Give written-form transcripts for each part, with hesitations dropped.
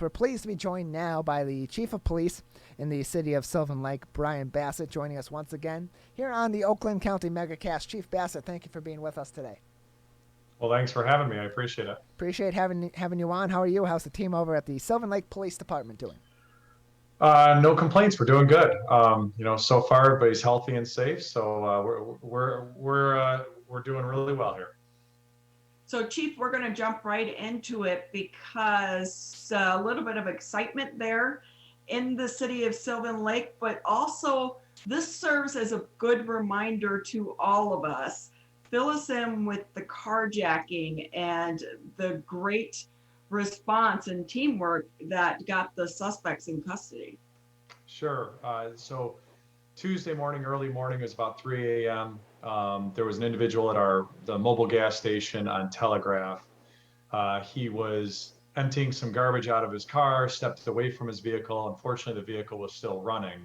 We're pleased to be joined now by the Chief of Police in the city of Sylvan Lake, Brian Bassett, joining us once again here on the Oakland County MegaCast. Chief Bassett, thank you for being with us today. Well, thanks for having me. I appreciate it. Appreciate having you on. How are you? How's the team over at the Sylvan Lake Police Department doing? No complaints. We're doing good. So far everybody's healthy and safe, so we're doing really well here. So, Chief, we're going to jump right into it because a little bit of excitement there in the city of Sylvan Lake, but also this serves as a good reminder to all of us. Fill us in with the carjacking and the great response and teamwork that got the suspects in custody. Sure. So Tuesday morning, early morning, it was about 3 a.m. There was an individual at the mobile gas station on Telegraph. He was emptying some garbage out of his car, stepped away from his vehicle. Unfortunately, the vehicle was still running.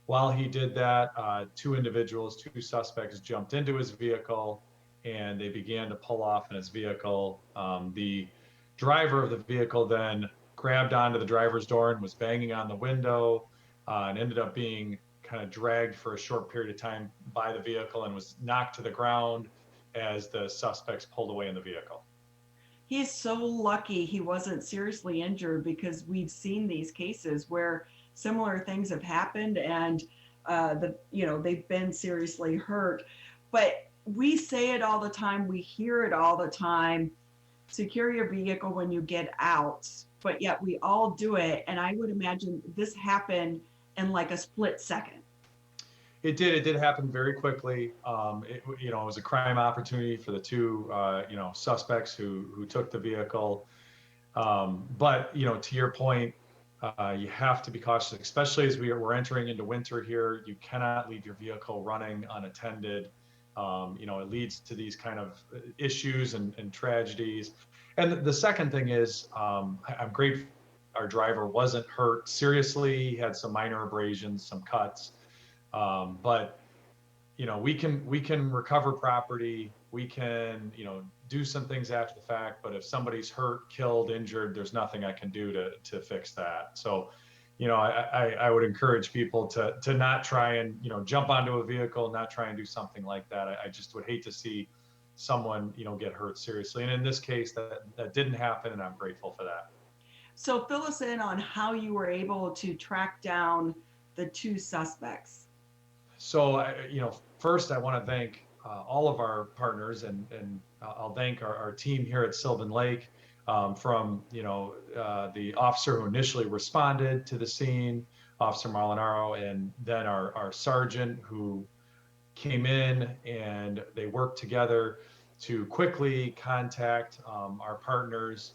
While he did that, two suspects jumped into his vehicle and they began to pull off in his vehicle. The driver of the vehicle then grabbed onto the driver's door and was banging on the window and ended up being kind of dragged for a short period of time by the vehicle and was knocked to the ground as the suspects pulled away in the vehicle. He's so lucky he wasn't seriously injured because we've seen these cases where similar things have happened and they've been seriously hurt. But we say it all the time, we hear it all the time, secure your vehicle when you get out, but yet we all do it. And I would imagine this happened in like a split second. It did happen very quickly. It was a crime opportunity for the two suspects who took the vehicle. But to your point, you have to be cautious, especially as we're entering into winter here. You cannot leave your vehicle running unattended. It leads to these kind of issues and tragedies. And the second thing is, I'm grateful our driver wasn't hurt seriously. He had some minor abrasions, some cuts. But we can recover property. We can do some things after the fact. But if somebody's hurt, killed, injured, there's nothing I can do to fix that. So, I would encourage people to not try and jump onto a vehicle, not try and do something like that. I just would hate to see someone get hurt seriously. And in this case, that didn't happen, and I'm grateful for that. So fill us in on how you were able to track down the two suspects. So, first I want to thank all of our partners, and I'll thank our team here at Sylvan Lake, from the officer who initially responded to the scene, Officer Molinaro, and then our sergeant who came in, and they worked together to quickly contact our partners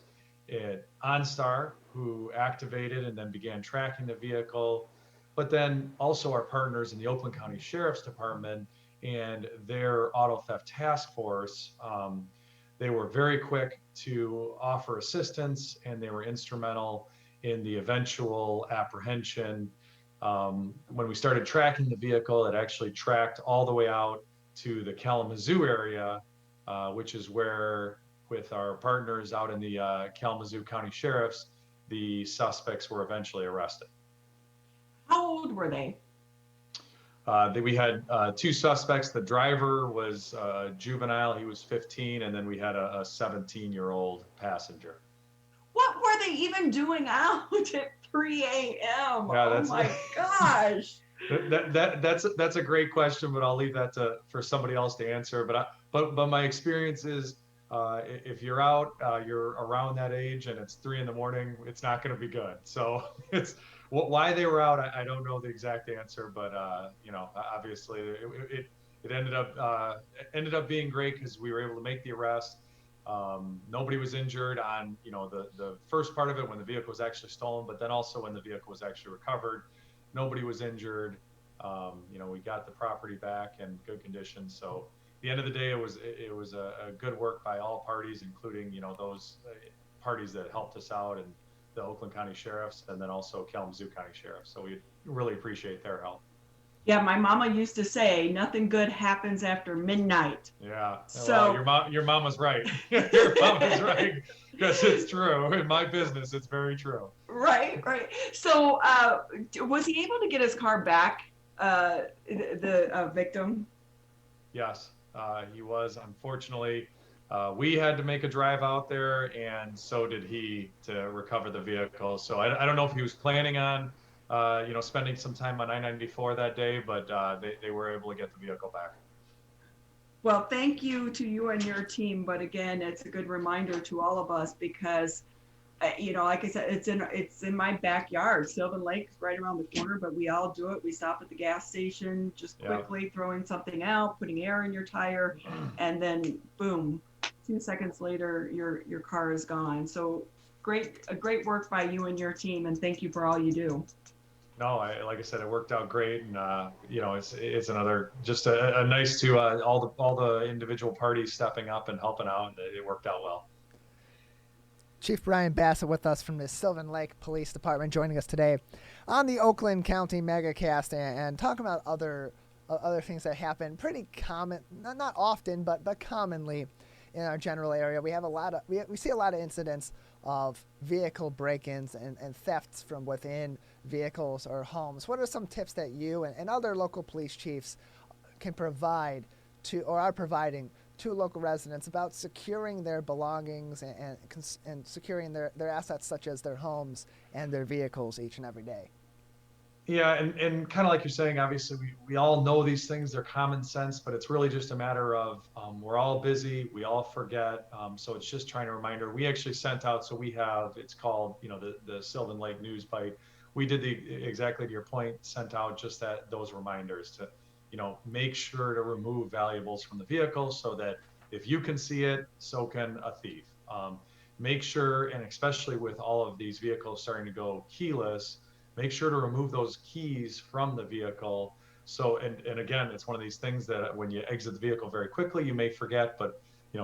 at OnStar, who activated and then began tracking the vehicle. But then also our partners in the Oakland County Sheriff's Department and their auto theft task force. They were very quick to offer assistance, and they were instrumental in the eventual apprehension. When we started tracking the vehicle, it actually tracked all the way out to the Kalamazoo area, which is where, with our partners out in the Kalamazoo County Sheriffs, the suspects were eventually arrested. How old were they? We had two suspects. The driver was juvenile. He was 15. And then we had a 17-year-old passenger. What were they even doing out at 3 a.m.? Yeah, oh my gosh. That's a great question, but I'll leave that for somebody else to answer. But my experience is, if you're out, you're around that age, and it's 3 a.m, it's not going to be good. So why they were out, I don't know the exact answer, but obviously it ended up being great because we were able to make the arrest. Nobody was injured on the first part of it when the vehicle was actually stolen, but then also when the vehicle was actually recovered, nobody was injured. We got the property back in good condition. So at the end of the day, it was a good work by all parties, including those parties that helped us out, and the Oakland County Sheriffs, and then also Kalamazoo County Sheriffs. So we really appreciate their help. Yeah, my mama used to say nothing good happens after midnight. Yeah. Well, So your mom was right. Your mom was right because it's true. In my business, it's very true. right, right. So was he able to get his car back, the victim? Yes, he was. Unfortunately, we had to make a drive out there, and so did he to recover the vehicle. So I don't know if he was planning on, spending some time on I-94 that day, but they were able to get the vehicle back. Well, thank you to you and your team. But again, it's a good reminder to all of us because like I said, it's in my backyard. Sylvan Lake's right around the corner, but we all do it. We stop at the gas station, just Yeah. quickly throwing something out, putting air in your tire, and then boom, 2 seconds later, your car is gone. So great work by you and your team, and thank you for all you do. No, like I said, it worked out great, and it's another just a nice to all the individual parties stepping up and helping out, and it worked out well. Chief Brian Bassett with us from the Sylvan Lake Police Department, joining us today on the Oakland County MegaCast and talking about other things that happen pretty common, not often, but commonly in our general area. We have we see a lot of incidents of vehicle break-ins and thefts from within vehicles or homes. What are some tips that you and other local police chiefs can provide to, or are providing to local residents about securing their belongings and securing their assets such as their homes and their vehicles each and every day? Yeah, and kind of like you're saying, obviously we all know these things, they're common sense, but it's really just a matter of we're all busy, we all forget. So it's just trying to reminder. We actually sent out, so we have, it's called, the Sylvan Lake News Bite. We did exactly to your point, sent out just those reminders to, make sure to remove valuables from the vehicle so that if you can see it, so can a thief. Make sure, and especially with all of these vehicles starting to go keyless, make sure to remove those keys from the vehicle. So, and again, it's one of these things that when you exit the vehicle very quickly, you may forget, but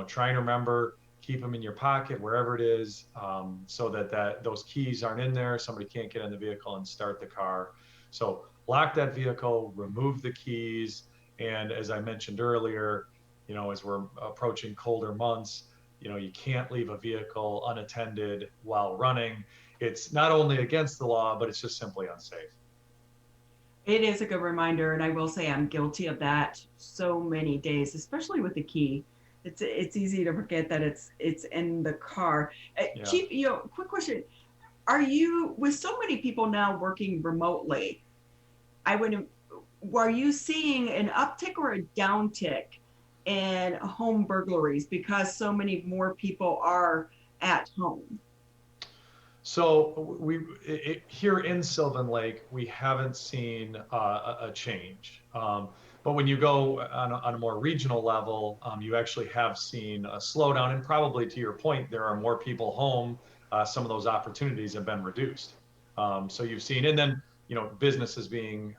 try and remember, keep them in your pocket, wherever it is, so that those keys aren't in there. Somebody can't get in the vehicle and start the car. So lock that vehicle, remove the keys. And as I mentioned earlier, as we're approaching colder months, you can't leave a vehicle unattended while running. It's not only against the law, but it's just simply unsafe. It is a good reminder, and I will say I'm guilty of that so many days, especially with the key. It's easy to forget that it's in the car. Yeah. Chief, quick question: Are you, with so many people now working remotely, are you seeing an uptick or a downtick in home burglaries because so many more people are at home? So here in Sylvan Lake, we haven't seen a change. But when you go on a more regional level, you actually have seen a slowdown. And probably to your point, there are more people home. Some of those opportunities have been reduced. So you've seen, and then businesses being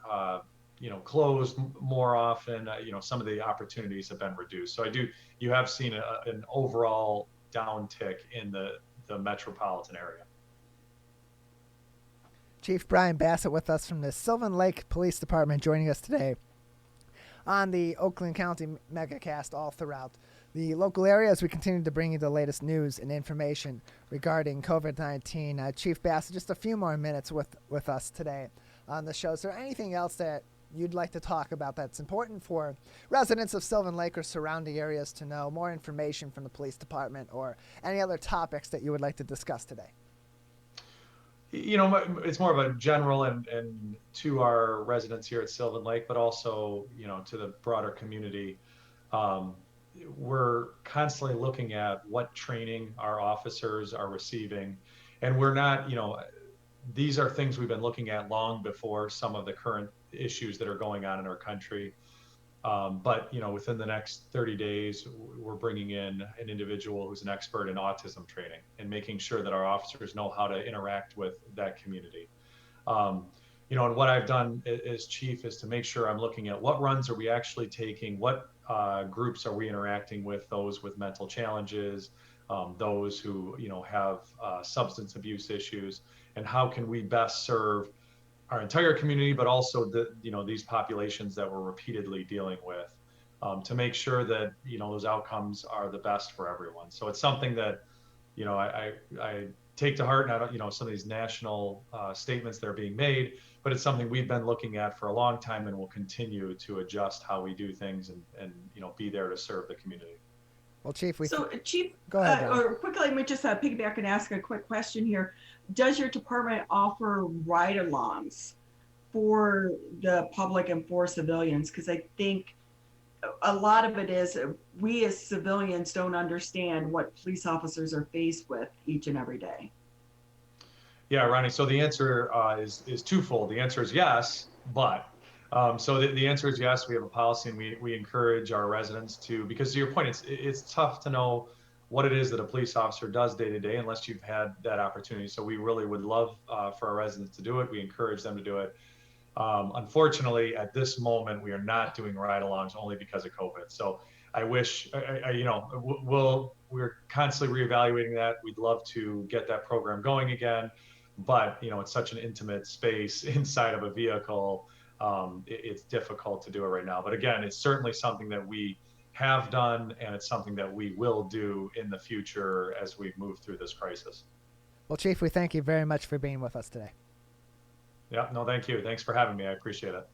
closed more often. Some of the opportunities have been reduced. So you have seen an overall downtick in the metropolitan area. Chief Brian Bassett with us from the Sylvan Lake Police Department, joining us today on the Oakland County MegaCast all throughout the local area as we continue to bring you the latest news and information regarding COVID-19. Chief Bassett, just a few more minutes with us today on the show. Is there anything else that you'd like to talk about that's important for residents of Sylvan Lake or surrounding areas to know? More information from the police department or any other topics that you would like to discuss today? It's more of a general and to our residents here at Sylvan Lake, but also, to the broader community. We're constantly looking at what training our officers are receiving. And we're not, these are things we've been looking at long before some of the current issues that are going on in our country. But within the next 30 days, we're bringing in an individual who's an expert in autism training and making sure that our officers know how to interact with that community. And what I've done as chief is to make sure I'm looking at what runs are we actually taking, what groups are we interacting with, those with mental challenges, those who have substance abuse issues, and how can we best serve our entire community, but also these populations that we're repeatedly dealing with, to make sure that, those outcomes are the best for everyone. So it's something that, I take to heart, and I don't, some of these national statements that are being made, but it's something we've been looking at for a long time, and will continue to adjust how we do things, and be there to serve the community. Well, Chief, Chief, go ahead. or quickly, let me just piggyback and ask a quick question here. Does your department offer ride-alongs for the public and for civilians? Because I think a lot of it is we as civilians don't understand what police officers are faced with each and every day. Yeah, Ronnie. So the answer is twofold. The answer is yes, but so the answer is yes. We have a policy, and we encourage our residents to, because to your point, it's tough to know what it is that a police officer does day to day unless you've had that opportunity. So we really would love for our residents to do it. We encourage them to do it. Unfortunately, at this moment, we are not doing ride-alongs only because of COVID. So I wish, we're constantly reevaluating that. We'd love to get that program going again, but it's such an intimate space inside of a vehicle. It's difficult to do it right now. But again, it's certainly something that we have done, and it's something that we will do in the future as we move through this crisis. Well, Chief, we thank you very much for being with us today. Yeah, no, thank you. Thanks for having me. I appreciate it.